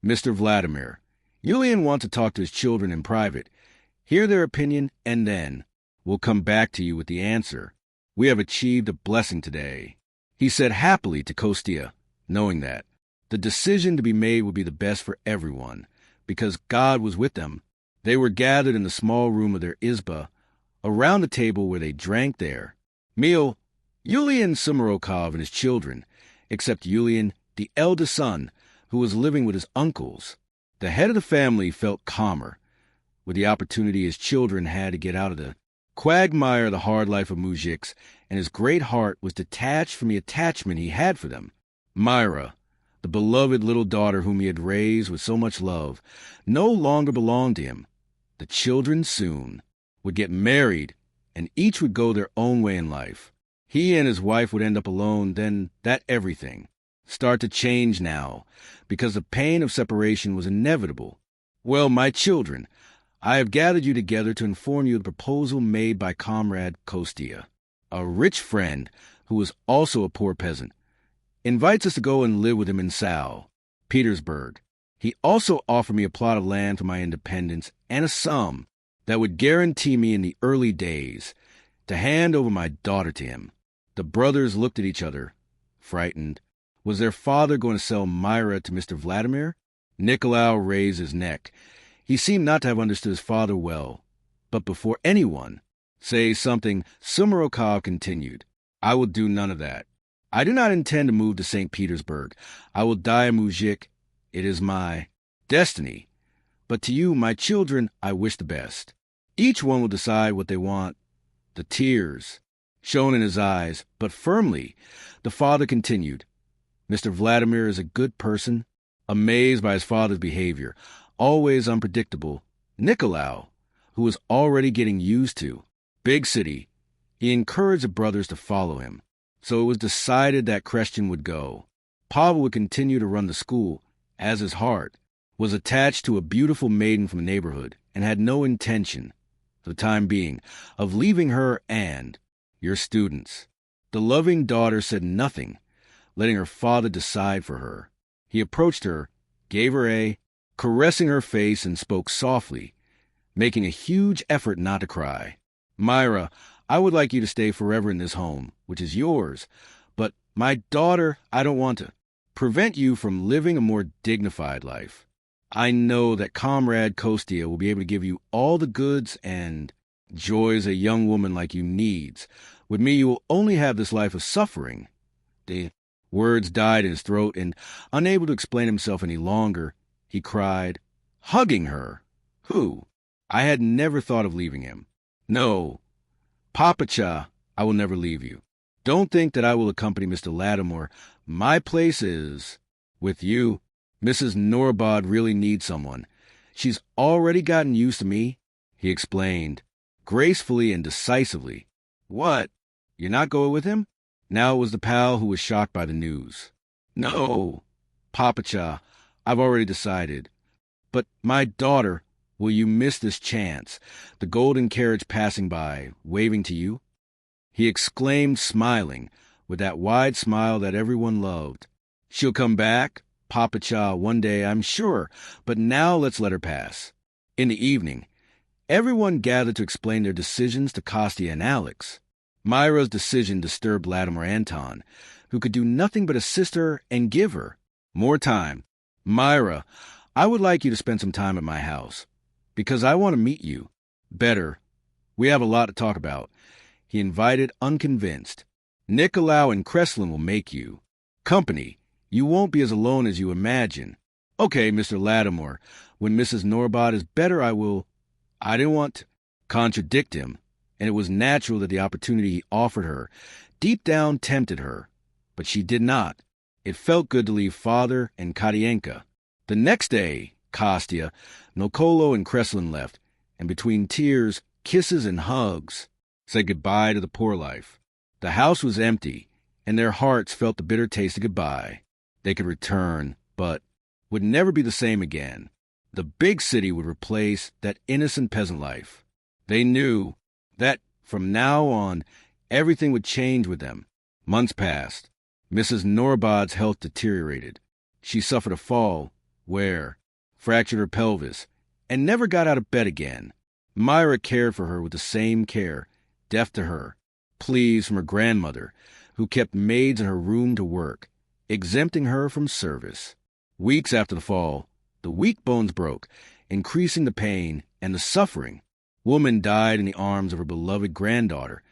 Mr. Vladimir, Iulián wants to talk to his children in private. Hear their opinion, and then we'll come back to you with the answer. We have achieved a blessing today," he said happily to Kostia, knowing that the decision to be made would be the best for everyone, because God was with them. They were gathered in the small room of their izba, around the table where they drank their meal. Iulián Sumarokov and his children, except Iulián, the eldest son, who was living with his uncles. The head of the family felt calmer, with the opportunity his children had to get out of the quagmire of the hard life of mujiks, and his great heart was detached from the attachment he had for them. Mayra, the beloved little daughter whom he had raised with so much love, no longer belonged to him. The children soon would get married, and each would go their own way in life. He and his wife would end up alone, then that everything start to change now, because the pain of separation was inevitable. Well, my children, I have gathered you together to inform you of the proposal made by Comrade Kostia, a rich friend who is also a poor peasant. Invites us to go and live with him in St. Petersburg. He also offered me a plot of land for my independence and a sum that would guarantee me in the early days to hand over my daughter to him. The brothers looked at each other, frightened. Was their father going to sell Mayra to Mr. Vladimir? Nicolau raised his neck. He seemed not to have understood his father well. But before anyone say something, Sumarokov continued, "I will do none of that. I do not intend to move to St. Petersburg. I will die a mujik. It is my destiny. But to you, my children, I wish the best. Each one will decide what they want." The tears shone in his eyes, but firmly, the father continued, "Mr. Vladimir is a good person, amazed by his father's behavior, always unpredictable. Nicolau, who was already getting used to big city, he encouraged the brothers to follow him. So it was decided that Christian would go. Pavel would continue to run the school, as his heart was attached to a beautiful maiden from the neighborhood, and had no intention, for the time being, of leaving her and your students." The loving daughter said nothing, letting her father decide for her. He approached her, gave her caressing her face, and spoke softly, making a huge effort not to cry. "Mayra, I would like you to stay forever in this home, which is yours. But, my daughter, I don't want to prevent you from living a more dignified life. I know that Comrade Kostia will be able to give you all the goods and joys a young woman like you needs. With me, you will only have this life of suffering." The words died in his throat, and, unable to explain himself any longer, he cried, hugging her. "Who? I had never thought of leaving him. No, Papacha, I will never leave you. Don't think that I will accompany Mr. Lattimore. My place is with you. Mrs. Norobod really needs someone. She's already gotten used to me," he explained, gracefully and decisively. "What? You're not going with him?" Now it was the pal who was shocked by the news. "No, Papacha, I've already decided. But, my daughter, will you miss this chance, the golden carriage passing by, waving to you?" he exclaimed, smiling, with that wide smile that everyone loved. "She'll come back, Papacha, one day, I'm sure, but now let's let her pass." In the evening, everyone gathered to explain their decisions to Kostya and Alex. Mayra's decision disturbed Latimer Anton, who could do nothing but assist her and give her more time. "Mayra, I would like you to spend some time at my house, because I want to meet you better. We have a lot to talk about," he invited, unconvinced. "Nicolau and Kreslin will make you company. You won't be as alone as you imagine." "Okay, Mr. Lattimore, when Mrs. Norobod is better, I will—" I didn't want to contradict him, and it was natural that the opportunity he offered her deep down tempted her, but she did not. It felt good to leave father and Katienka. The next day, Kostya, Nokolo, and Kreslin left, and between tears, kisses, and hugs, said goodbye to the poor life. The house was empty, and their hearts felt the bitter taste of goodbye. They could return, but would never be the same again. The big city would replace that innocent peasant life. They knew that from now on, everything would change with them. Months passed. Mrs. Norobod's health deteriorated. She suffered a fall, Where? Fractured her pelvis, and never got out of bed again. Mayra cared for her with the same care, deaf to her, pleas from her grandmother, who kept maids in her room to work, exempting her from service. Weeks after the fall, the weak bones broke, increasing the pain and the suffering. Woman died in the arms of her beloved granddaughter,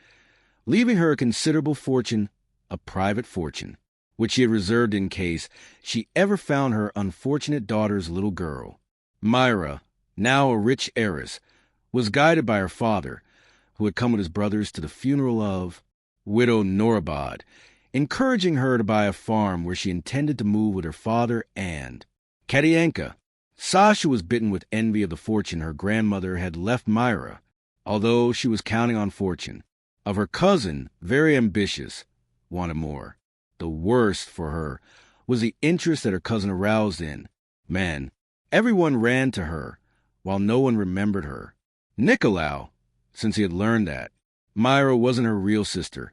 leaving her a considerable fortune, a private fortune, which she had reserved in case she ever found her unfortunate daughter's little girl. Mayra, now a rich heiress, was guided by her father, who had come with his brothers to the funeral of widow Norobod, encouraging her to buy a farm where she intended to move with her father and Katianka. Sasha was bitten with envy of the fortune her grandmother had left Mayra, although she was counting on fortune. Of her cousin, very ambitious, wanted more. The worst for her was the interest that her cousin aroused in men. Everyone ran to her, while no one remembered her. Nicolau, since he had learned that Mayra wasn't her real sister,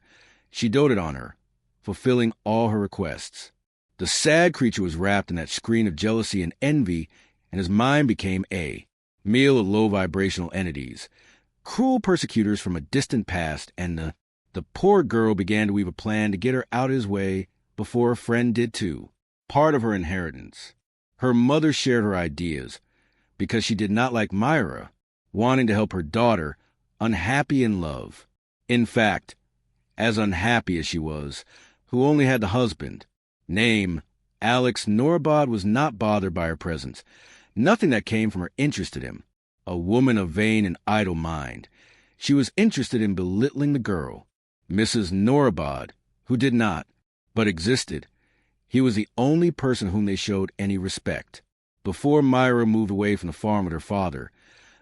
she doted on her, fulfilling all her requests. The sad creature was wrapped in that screen of jealousy and envy, and his mind became a meal of low-vibrational entities, cruel persecutors from a distant past, and the poor girl began to weave a plan to get her out of his way before a friend did too. Part of her inheritance. Her mother shared her ideas, because she did not like Mayra, wanting to help her daughter, unhappy in love. In fact, as unhappy as she was, who only had the husband, name Alex, Norobod was not bothered by her presence. Nothing that came from her interested him. A woman of vain and idle mind, she was interested in belittling the girl, Mrs. Norobod, who did not, but existed. He was the only person whom they showed any respect. Before Mayra moved away from the farm with her father,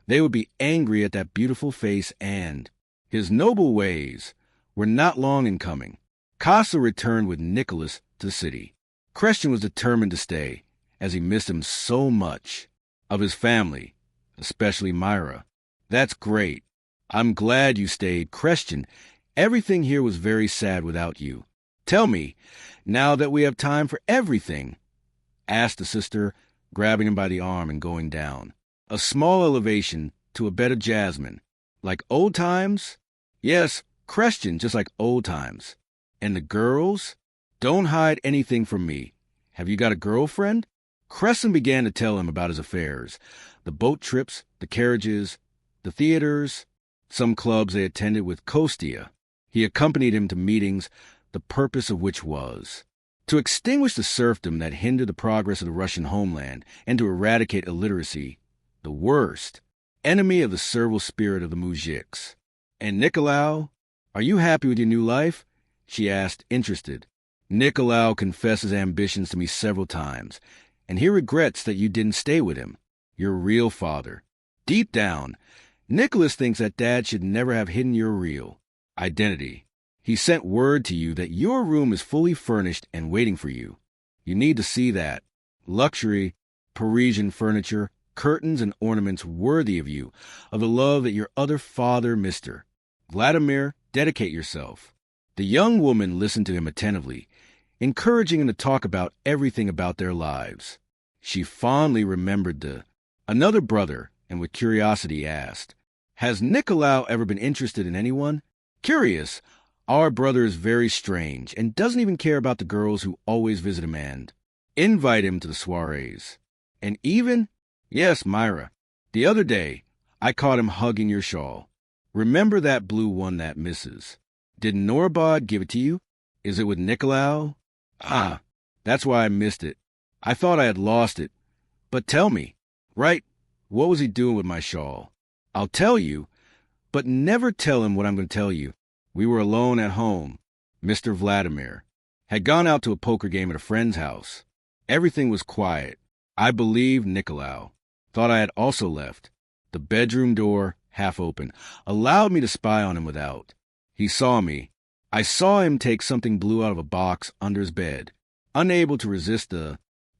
they would be angry at that beautiful face, and his noble ways were not long in coming. Casa returned with Nicholas to the city. Christian was determined to stay, as he missed him so much. Of his family, especially Mayra. That's great. I'm glad you stayed, Christian. Everything here was very sad without you. Tell me, now that we have time for everything, asked the sister, grabbing him by the arm and going down. A small elevation to a bed of jasmine. Like old times? Yes, Christian, just like old times. And the girls? Don't hide anything from me. Have you got a girlfriend? Crescent began to tell him about his affairs, the boat trips, the carriages, the theaters, some clubs they attended with Kostia. He accompanied him to meetings, the purpose of which was to extinguish the serfdom that hindered the progress of the Russian homeland and to eradicate illiteracy, the worst enemy of the servile spirit of the moujiks. And Nicolau, are you happy with your new life? She asked, interested. Nicolau confessed his ambitions to me several times, and he regrets that you didn't stay with him, your real father. Deep down, Nicholas thinks that Dad should never have hidden your real identity. He sent word to you that your room is fully furnished and waiting for you. You need to see that. Luxury, Parisian furniture, curtains and ornaments worthy of you, of the love that your other father, Mr. Vladimir, dedicate yourself. The young woman listened to him attentively, encouraging him to talk about everything about their lives. She fondly remembered another brother, and with curiosity asked, Has Nicolau ever been interested in anyone? Curious. Our brother is very strange, and doesn't even care about the girls who always visit him and invite him to the soirees. And even, yes, Mayra, the other day, I caught him hugging your shawl. Remember that blue one that misses? Did Norobod give it to you? Is it with Nicolau? Ah, that's why I missed it. I thought I had lost it. But tell me, right, what was he doing with my shawl? I'll tell you, but never tell him what I'm going to tell you. We were alone at home. Mr. Vladimir had gone out to a poker game at a friend's house. Everything was quiet. I believed Nicolau thought I had also left. The bedroom door, half open, allowed me to spy on him without. He saw me. I saw him take something blue out of a box under his bed, unable to resist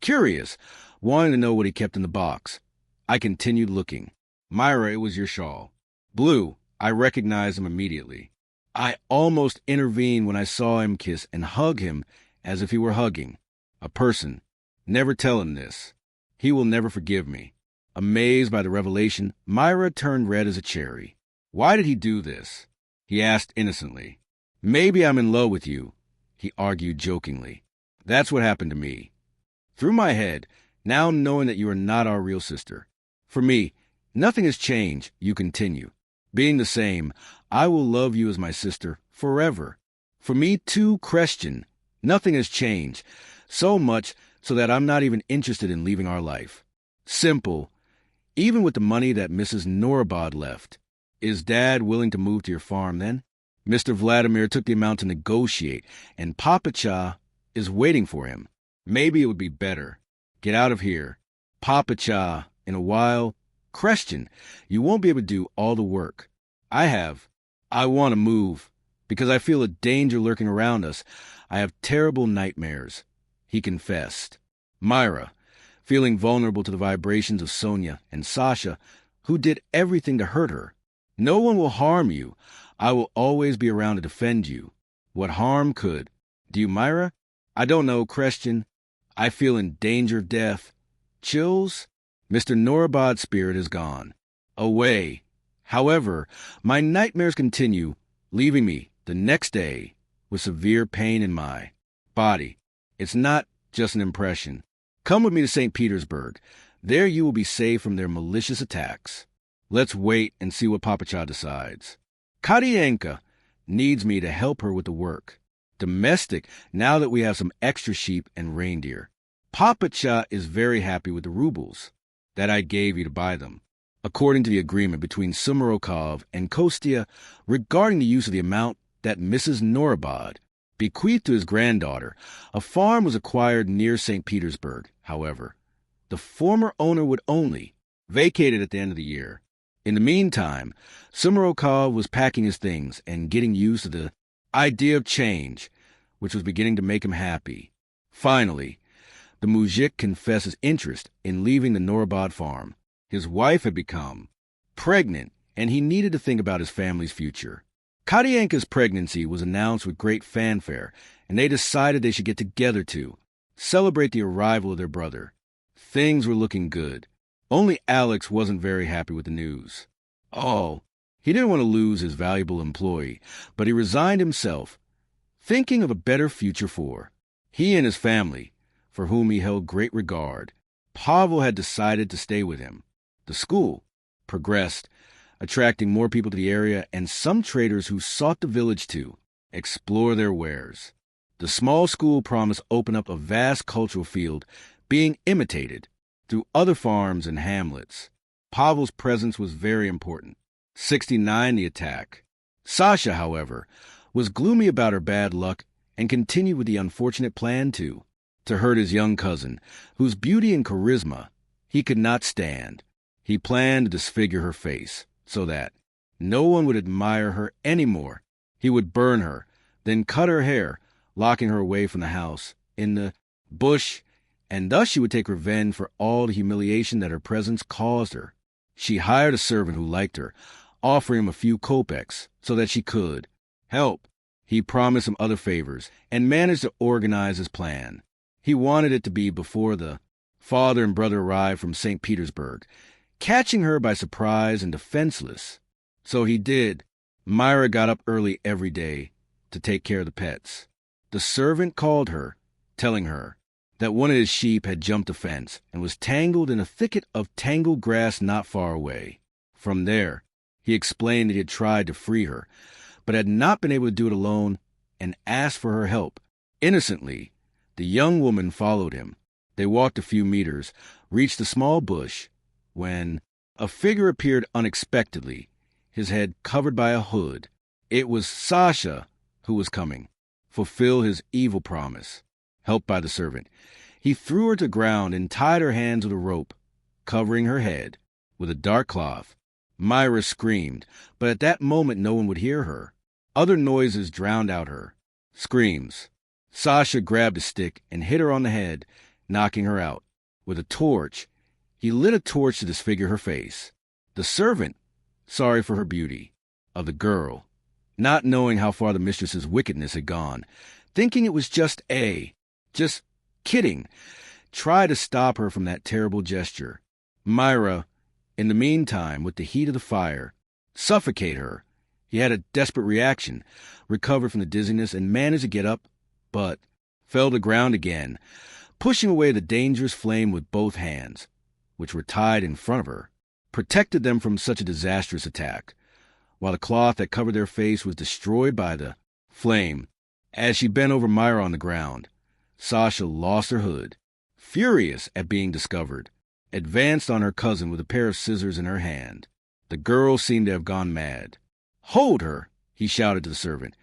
curious, wanting to know what he kept in the box. I continued looking. Mayra, it was your shawl. Blue. I recognized him immediately. I almost intervened when I saw him kiss and hug him as if he were hugging a person. Never tell him this. He will never forgive me. Amazed by the revelation, Mayra turned red as a cherry. Why did he do this? He asked innocently. Maybe I'm in love with you, he argued jokingly. That's what happened to me. Through my head, now knowing that you are not our real sister. For me, nothing has changed, you continue. Being the same, I will love you as my sister forever. For me too, Christian, nothing has changed, so much so that I'm not even interested in leaving our life. Simple, even with the money that Mrs. Norobod left. Is Dad willing to move to your farm then? Mr. Vladimir took the amount to negotiate, and Papa Cha is waiting for him. Maybe it would be better. Get out of here. Papa Cha, in a while. Christian, you won't be able to do all the work. I want to move, because I feel a danger lurking around us. I have terrible nightmares, he confessed. Mayra, feeling vulnerable to the vibrations of Sonia and Sasha, who did everything to hurt her. No one will harm you. I will always be around to defend you. What harm could? Do you, Mayra? I don't know, Christian. I feel in danger of death. Chills? Mr. Norobod's spirit is gone. Away. However, my nightmares continue, leaving me the next day with severe pain in my body. It's not just an impression. Come with me to St. Petersburg. There you will be saved from their malicious attacks. Let's wait and see what Papa Cha decides. Karyenka needs me to help her with the work. Domestic, now that we have some extra sheep and reindeer. Papa Cha is very happy with the rubles that I gave you to buy them. According to the agreement between Sumarokov and Kostya regarding the use of the amount that Mrs. Norobod bequeathed to his granddaughter, a farm was acquired near St. Petersburg, however. The former owner would only vacate it at the end of the year. In the meantime, Sumarokov was packing his things and getting used to the idea of change, which was beginning to make him happy. Finally, the mujik confessed his interest in leaving the Norobod farm. His wife had become pregnant, and he needed to think about his family's future. Karyenka's pregnancy was announced with great fanfare, and they decided they should get together to celebrate the arrival of their brother. Things were looking good. Only Alex wasn't very happy with the news. Oh, he didn't want to lose his valuable employee, but he resigned himself, thinking of a better future for he and his family, for whom he held great regard. Pavel had decided to stay with him. The school progressed, attracting more people to the area and some traders who sought the village to explore their wares. The small school promised to open up a vast cultural field, being imitated through other farms and hamlets. Pavel's presence was very important. 69 the attack. Sasha, however, was gloomy about her bad luck and continued with the unfortunate plan to hurt his young cousin, whose beauty and charisma he could not stand. He planned to disfigure her face so that no one would admire her anymore. He would burn her, then cut her hair, locking her away from the house in the bush, and thus she would take revenge for all the humiliation that her presence caused her. She hired a servant who liked her, offering him a few kopecks so that she could help. He promised him other favors and managed to organize his plan. He wanted it to be before the father and brother arrived from St. Petersburg, catching her by surprise and defenseless. So he did. Mayra got up early every day to take care of the pets. The servant called her, telling her that one of his sheep had jumped a fence and was tangled in a thicket of tangled grass not far away. From there, he explained that he had tried to free her, but had not been able to do it alone, and asked for her help. Innocently, the young woman followed him. They walked a few meters, reached a small bush, when a figure appeared unexpectedly, his head covered by a hood. It was Sasha who was coming, fulfill his evil promise. Helped by the servant, he threw her to the ground and tied her hands with a rope, covering her head with a dark cloth. Mayra screamed, but at that moment no one would hear her. Other noises drowned out her screams. Sasha grabbed a stick and hit her on the head, knocking her out. With a torch, he lit a torch to disfigure her face. The servant, sorry for her beauty, of the girl, not knowing how far the mistress's wickedness had gone, thinking it was just kidding, try to stop her from that terrible gesture. Mayra, in the meantime, with the heat of the fire, suffocate her. He had a desperate reaction, recovered from the dizziness, and managed to get up, but fell to the ground again, pushing away the dangerous flame with both hands, which were tied in front of her, protected them from such a disastrous attack, while the cloth that covered their face was destroyed by the flame. As she bent over Mayra on the ground, Sasha lost her hood, furious at being discovered, advanced on her cousin with a pair of scissors in her hand. The girl seemed to have gone mad. "Hold her!" he shouted to the servant,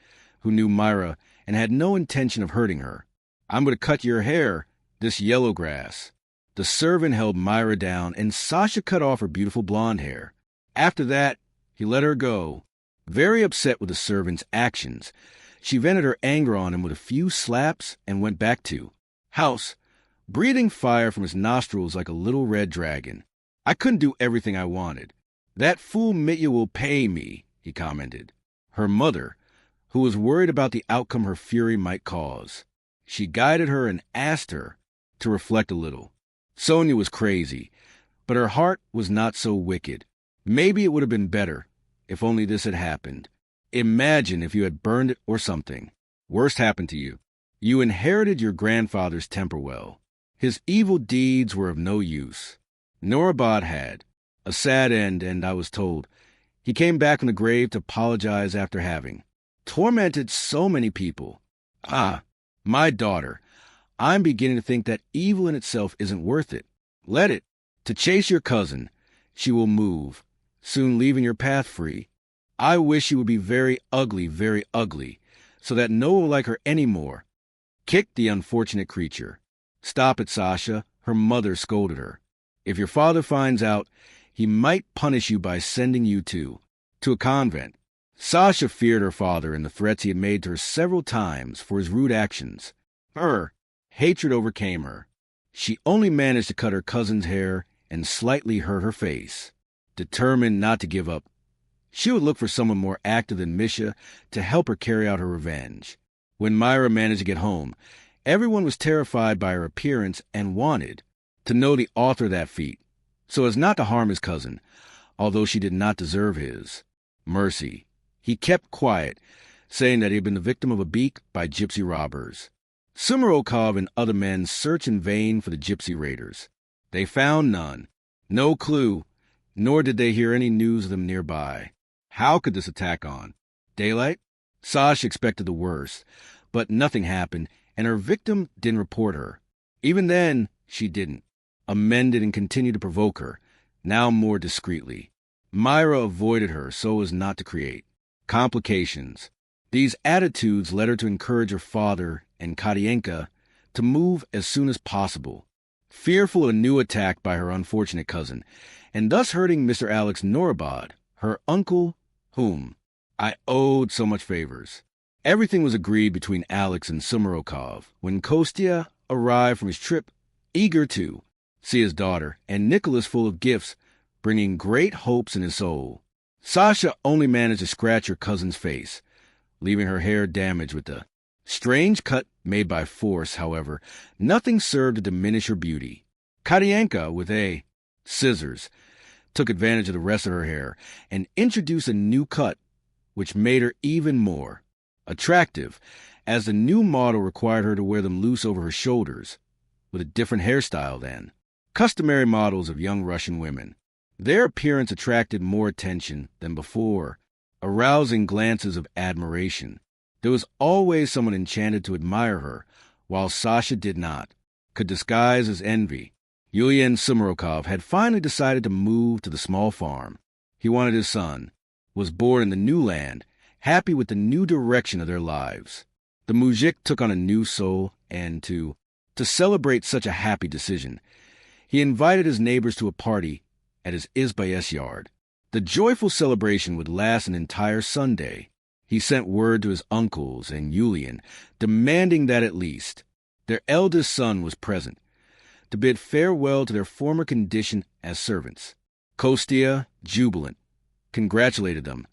who knew Mayra and had no intention of hurting her. "I'm going to cut your hair, this yellow grass." The servant held Mayra down, and Sasha cut off her beautiful blonde hair. After that, he let her go. Very upset with the servant's actions, she vented her anger on him with a few slaps and went back to house, breathing fire from his nostrils like a little red dragon. "I couldn't do everything I wanted. That fool Mitya will pay me," he commented. Her mother, who was worried about the outcome her fury might cause, she guided her and asked her to reflect a little. Sonia was crazy, but her heart was not so wicked. Maybe it would have been better if only this had happened. Imagine if you had burned it or something. Worst happened to you. You inherited your grandfather's temper well. His evil deeds were of no use. Norobod had a sad end, and I was told he came back from the grave to apologize after having tormented so many people. Ah, my daughter, I'm beginning to think that evil in itself isn't worth it. Let it. To chase your cousin, she will move, soon leaving your path free. I wish you would be very ugly, so that no one will like her any more. Kick the unfortunate creature. Stop it, Sasha, her mother scolded her. If your father finds out, he might punish you by sending you to a convent. Sasha feared her father and the threats he had made to her several times for his rude actions. Her hatred overcame her. She only managed to cut her cousin's hair and slightly hurt her face. Determined not to give up, she would look for someone more active than Misha to help her carry out her revenge. When Mayra managed to get home, everyone was terrified by her appearance and wanted to know the author of that feat, so as not to harm his cousin, although she did not deserve his mercy. He kept quiet, saying that he had been the victim of a beak by gypsy robbers. Sumarokov and other men searched in vain for the gypsy raiders. They found none, no clue, nor did they hear any news of them nearby. How could this attack on daylight? Sasha expected the worst, but nothing happened, and her victim didn't report her. Even then, she didn't. Amended and continued to provoke her, now more discreetly. Mayra avoided her so as not to create complications. These attitudes led her to encourage her father and Katienka to move as soon as possible, fearful of a new attack by her unfortunate cousin, and thus hurting Mr. Alex Norobod, her uncle, whom I owed so much favors. Everything was agreed between Alex and Sumarokov when Kostya arrived from his trip, eager to see his daughter, and Nicholas full of gifts, bringing great hopes in his soul. Sasha only managed to scratch her cousin's face, leaving her hair damaged with the strange cut made by force. However, nothing served to diminish her beauty. Katienka, with scissors, took advantage of the rest of her hair and introduced a new cut, which made her even more attractive, as the new model required her to wear them loose over her shoulders, with a different hairstyle than customary models of young Russian women. Their appearance attracted more attention than before, arousing glances of admiration. There was always someone enchanted to admire her, while Sasha did not, could disguise his envy. Iulián Sumarokov had finally decided to move to the small farm. He wanted his son, was born in the new land, happy with the new direction of their lives. The mujik took on a new soul, and to celebrate such a happy decision, he invited his neighbors to a party at his izbayes yard. The joyful celebration would last an entire Sunday. He sent word to his uncles and Iulián, demanding that at least their eldest son was present, to bid farewell to their former condition as servants. Kostya, jubilant, congratulated them,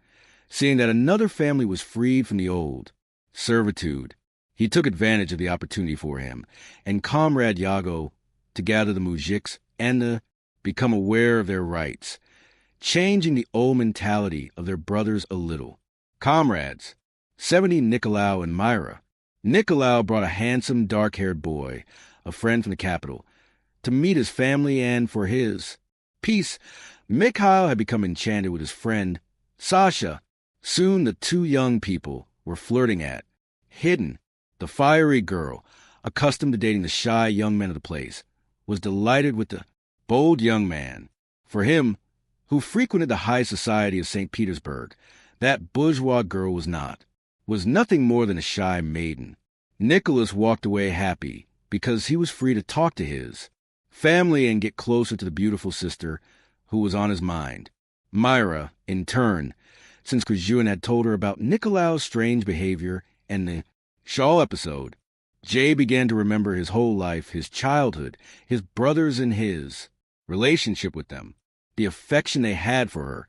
seeing that another family was freed from the old servitude. He took advantage of the opportunity for him, and Comrade Yago to gather the mujiks and to become aware of their rights, changing the old mentality of their brothers a little. Comrades, 70 Nicolau and Mayra. Nicolau brought a handsome, dark-haired boy, a friend from the capital, to meet his family and for his peace. Mikhail had become enchanted with his friend, Sasha. Soon the two young people were flirting at. Hidden, the fiery girl, accustomed to dating the shy young men of the place, was delighted with the bold young man. For him, who frequented the high society of St. Petersburg, that bourgeois girl was nothing more than a shy maiden. Nicholas walked away happy because he was free to talk to his family and get closer to the beautiful sister who was on his mind. Mayra, in turn, since Iulián had told her about Nicolau's strange behavior and the shawl episode, Jay began to remember his whole life, his childhood, his brothers and his relationship with them, the affection they had for her,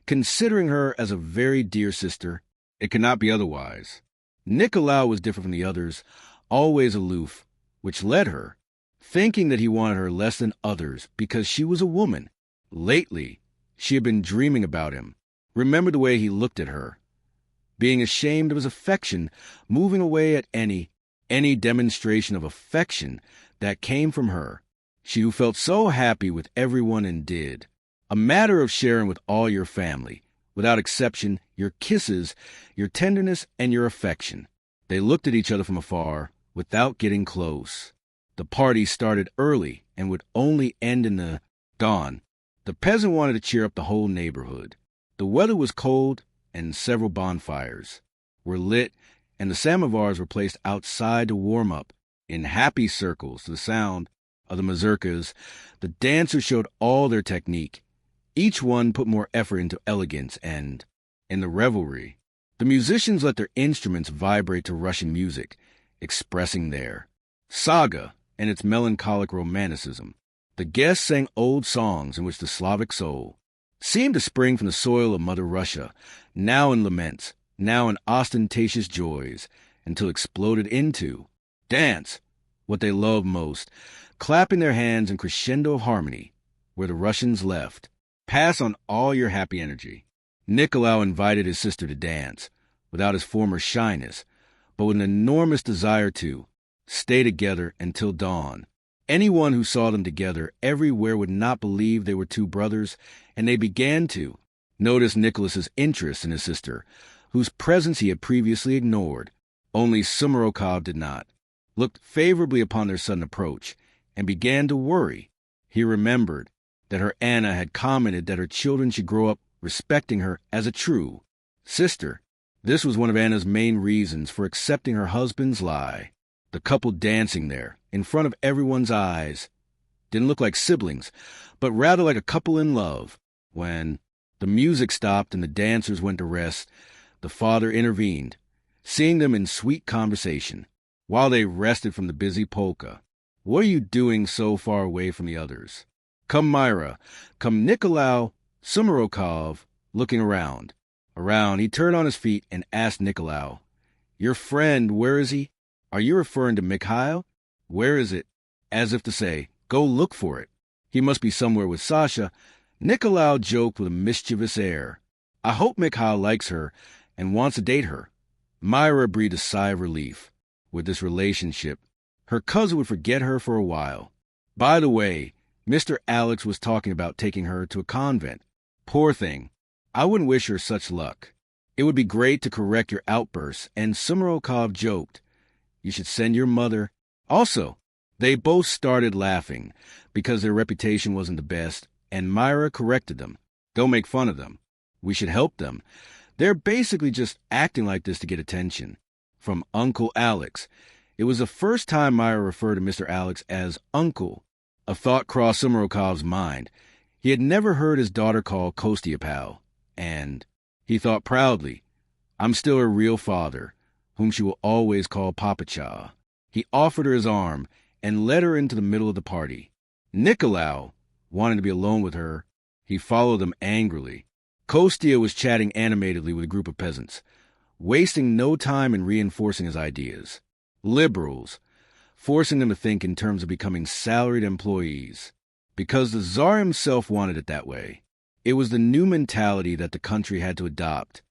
considering her as a very dear sister. It could not be otherwise. Nicolau was different from the others, always aloof, which led her, thinking that he wanted her less than others because she was a woman. Lately, she had been dreaming about him, remembered the way he looked at her, being ashamed of his affection, moving away at any demonstration of affection that came from her. She who felt so happy with everyone and did a matter of sharing with all your family, without exception, your kisses, your tenderness, and your affection. They looked at each other from afar, without getting close. The party started early and would only end in the dawn. The peasant wanted to cheer up the whole neighborhood. The weather was cold, and several bonfires were lit, and the samovars were placed outside to warm up. In happy circles to the sound of the mazurkas, the dancers showed all their technique. Each one put more effort into elegance, and, in the revelry, the musicians let their instruments vibrate to Russian music, expressing their saga and its melancholic romanticism. The guests sang old songs in which the Slavic soul seemed to spring from the soil of Mother Russia, now in laments, now in ostentatious joys, until exploded into dance, what they loved most, clapping their hands in crescendo of harmony, where the Russians left. Pass on all your happy energy. Nicolau invited his sister to dance, without his former shyness, but with an enormous desire to stay together until dawn. Anyone who saw them together everywhere would not believe they were two brothers, and they began to notice Nicholas's interest in his sister, whose presence he had previously ignored. Only Sumarokov did not, looked favorably upon their sudden approach, and began to worry. He remembered that her Anna had commented that her children should grow up respecting her as a true sister. This was one of Anna's main reasons for accepting her husband's lie. The couple dancing there, in front of everyone's eyes, didn't look like siblings, but rather like a couple in love. When the music stopped and the dancers went to rest, the father intervened, seeing them in sweet conversation, while they rested from the busy polka. "What are you doing so far away from the others? Come, Mayra. Come, Nicolau." Sumarokov, looking around, he turned on his feet and asked Nicolau, "Your friend, where is he? Are you referring to Mikhail? Where is it?" As if to say, "Go look for it. He must be somewhere with Sasha." Nicolau joked with a mischievous air. "I hope Mikhail likes her and wants to date her." Mayra breathed a sigh of relief. With this relationship, her cousin would forget her for a while. By the way, Mr. Alex was talking about taking her to a convent. Poor thing. I wouldn't wish her such luck. It would be great to correct your outbursts, and Sumarokov joked, "You should send your mother." Also, they both started laughing because their reputation wasn't the best, and Mayra corrected them. "Don't make fun of them. We should help them. They're basically just acting like this to get attention." From Uncle Alex. It was the first time Mayra referred to Mr. Alex as Uncle. A thought crossed Sumarokov's mind. He had never heard his daughter called Kostiapal, and he thought proudly, "I'm still her real father, whom she will always call Papacha." He offered her his arm and led her into the middle of the party. Nicolau, wanting to be alone with her, he followed them angrily. Kostia was chatting animatedly with a group of peasants, wasting no time in reinforcing his ideas. Liberals, forcing them to think in terms of becoming salaried employees. Because the Tsar himself wanted it that way. It was the new mentality that the country had to adopt.